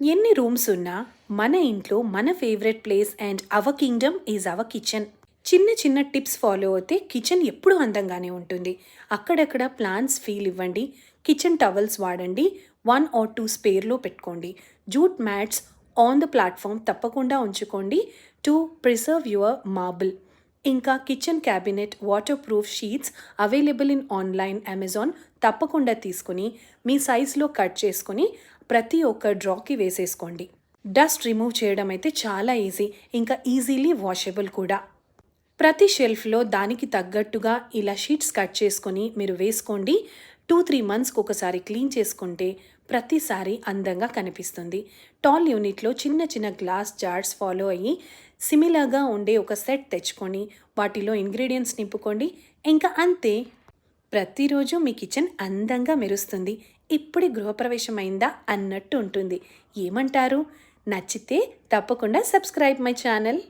ఎన్ని రూమ్స్ ఉన్నా మన ఇంట్లో మన favourite place and hour Kingdom is our kitchen. చిన్న చిన్న టిప్స్ ఫాలో అయితే కిచెన్ ఎప్పుడూ అందంగానే ఉంటుంది. అక్కడక్కడ ప్లాంట్స్ ఫీల్ ఇవ్వండి. కిచెన్ టవల్స్ వాడండి. 1 or 2 స్పేర్లో పెట్టుకోండి. Jute mats on the platform తప్పకుండా ఉంచుకోండి టు ప్రిజర్వ్ యువర్ మార్బుల్. ఇంకా kitchen cabinet water proof sheets available in online Amazon తప్పకుండా తీసుకుని మీ సైజులో కట్ చేసుకుని ప్రతి ఒక్క డ్రాకి వేసేసుకోండి. డస్ట్ రిమూవ్ చేయడం అయితే చాలా ఈజీ, ఇంకా ఈజీలీ వాషబుల్ కూడా. ప్రతి షెల్ఫ్లో దానికి తగ్గట్టుగా ఇలా షీట్స్ కట్ చేసుకొని మీరు వేసుకోండి. 2-3 మంత్స్కి ఒకసారి క్లీన్ చేసుకుంటే ప్రతిసారి అందంగా కనిపిస్తుంది. టాల్ యూనిట్లో చిన్న చిన్న గ్లాస్ జార్స్ ఫాలో అయ్యి సిమిలర్గా ఉండే ఒక సెట్ తెచ్చుకొని వాటిలో ఇంగ్రీడియంట్స్ నింపుకోండి. ఇంకా అంతే, ప్రతిరోజు మీ కిచెన్ అందంగా మెరుస్తుంది. ఇప్పుడే గృహప్రవేశం అయిందా అన్నట్టు ఉంటుంది. ఏమంటారు? నచ్చితే తప్పకుండా సబ్స్క్రైబ్ మై ఛానల్.